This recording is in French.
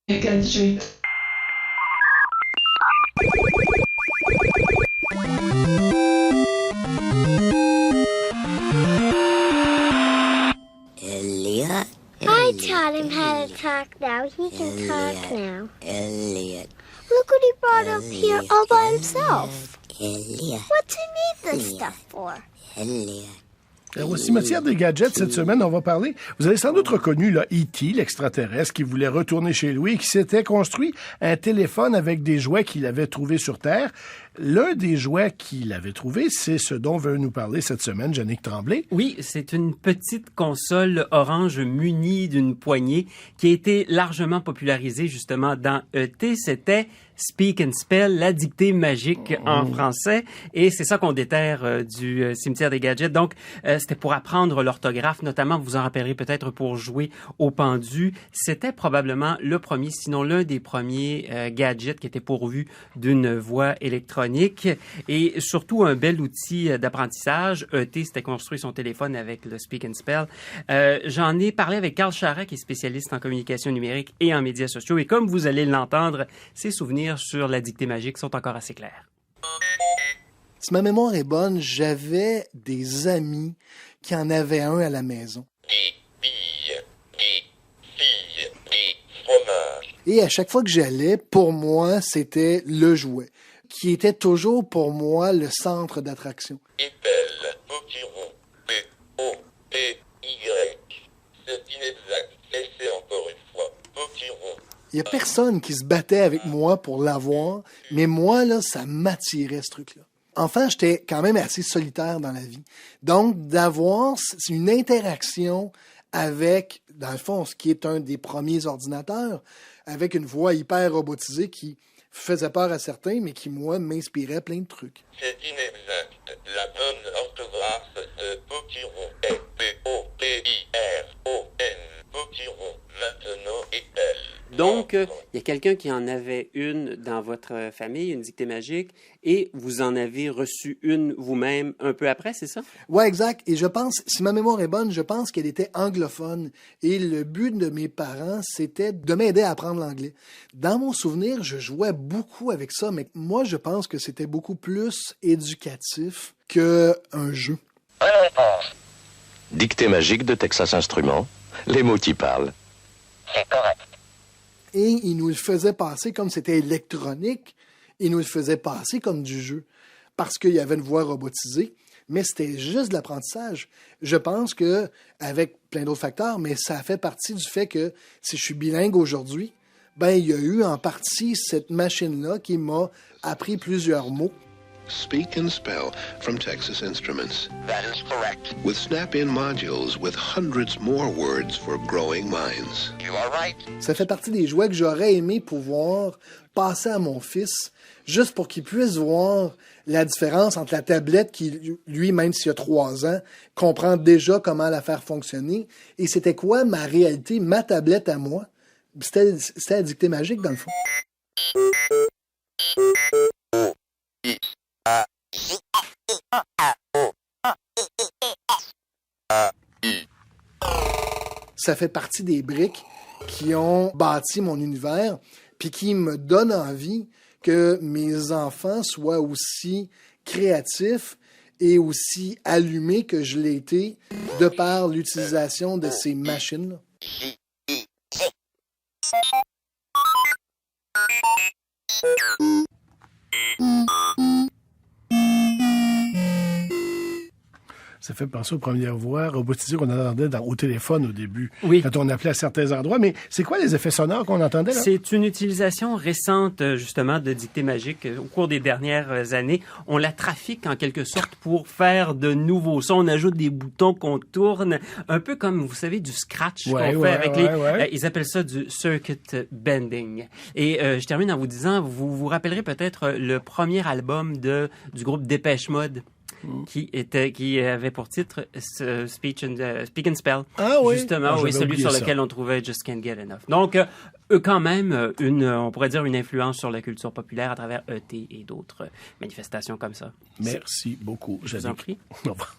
Gadget. Elliot. I taught him how to talk now. He can talk now. Elliot. Look what he brought up here all by himself. Elliot. What's he need this stuff for? Elliot. Au cimetière des gadgets, cette semaine, on va parler. Vous avez sans doute reconnu là, E.T., l'extraterrestre, qui voulait retourner chez lui et qui s'était construit un téléphone avec des jouets qu'il avait trouvés sur Terre. L'un des jouets qu'il avait trouvé, c'est ce dont veut nous parler cette semaine Jannick Tremblay. Oui, c'est une petite console orange munie d'une poignée qui a été largement popularisée justement dans E.T. C'était Speak and Spell, la dictée magique en français. Et c'est ça qu'on déterre du cimetière des gadgets. Donc, c'était pour apprendre l'orthographe, notamment, vous vous en rappellerez peut-être pour jouer au pendu. C'était probablement le premier, sinon l'un des premiers gadgets qui était pourvu d'une voix électronique. Et surtout un bel outil d'apprentissage. E.T. s'était construit son téléphone avec le Speak and Spell. J'en ai parlé avec Carl Charret, qui est spécialiste en communication numérique et en médias sociaux. Et comme vous allez l'entendre, ses souvenirs sur la dictée magique sont encore assez clairs. Si ma mémoire est bonne, j'avais des amis qui en avaient un à la maison. Des filles, des fromages. Et à chaque fois que j'allais, pour moi, c'était le jouet, qui était toujours pour moi le centre d'attraction. Épelle, potiron, P-O-P-Y. C'est inexact. Essayez encore une fois. Potiron. Il y a personne qui se battait avec moi pour l'avoir, mais moi, là, ça m'attirait, ce truc-là. Enfant, j'étais quand même assez solitaire dans la vie. Donc, d'avoir une interaction avec, dans le fond, ce qui est un des premiers ordinateurs, avec une voix hyper robotisée qui faisait peur à certains, mais qui, moi, m'inspirait plein de trucs. C'est inexact. La bonne orthographe de potiron est P-O-P-I-R-O-N. Potiron. Maintenant, épelle. Donc, il y a quelqu'un qui en avait une dans votre famille, une dictée magique, et vous en avez reçu une vous-même un peu après, c'est ça? Ouais, exact. Et je pense, si ma mémoire est bonne, je pense qu'elle était anglophone. Et le but de mes parents, c'était de m'aider à apprendre l'anglais. Dans mon souvenir, je jouais beaucoup avec ça, mais moi, je pense que c'était beaucoup plus éducatif qu'un jeu. Bonne réponse. Dictée magique de Texas Instruments. Les mots qui parlent. C'est correct. Et ils nous le faisaient passer comme c'était électronique, ils nous le faisaient passer comme du jeu, parce qu'il y avait une voix robotisée, mais c'était juste de l'apprentissage. Je pense que, avec plein d'autres facteurs, mais ça fait partie du fait que si je suis bilingue aujourd'hui, ben il y a eu en partie cette machine-là qui m'a appris plusieurs mots. Speak and Spell from Texas Instruments. That is correct. With snap-in modules with hundreds more words for growing minds. You are right. Ça fait partie des jouets que j'aurais aimé pouvoir passer à mon fils, juste pour qu'il puisse voir la différence entre la tablette qui, lui, même s'il a 3 ans, comprend déjà comment la faire fonctionner, et c'était quoi ma réalité, ma tablette à moi. C'était la dictée magique, dans le fond. Ça fait partie des briques qui ont bâti mon univers, puis qui me donnent envie que mes enfants soient aussi créatifs et aussi allumés que je l'ai été de par l'utilisation de ces machines-là. Ça fait penser aux premières voix robotisées qu'on entendait au téléphone au début, Oui. quand on appelait à certains endroits. Mais c'est quoi les effets sonores qu'on entendait là? C'est une utilisation récente, justement, de dictée magique au cours des dernières années. On la trafique en quelque sorte pour faire de nouveaux sons. On ajoute des boutons qu'on tourne, un peu comme, vous savez, du scratch qu'on fait avec les... ils appellent ça du circuit bending. Et je termine en vous disant, vous vous rappellerez peut-être le premier album du groupe Dépêche Mode. Qui avait pour titre Speak and Spell. Ah oui. Justement, Ah, oui, j'avais celui sur oublié lequel ça. on trouvait Just Can't Get Enough. Donc, quand même, on pourrait dire une influence sur la culture populaire à travers E.T. et d'autres manifestations comme ça. Merci beaucoup. Je vous en prie. Au revoir.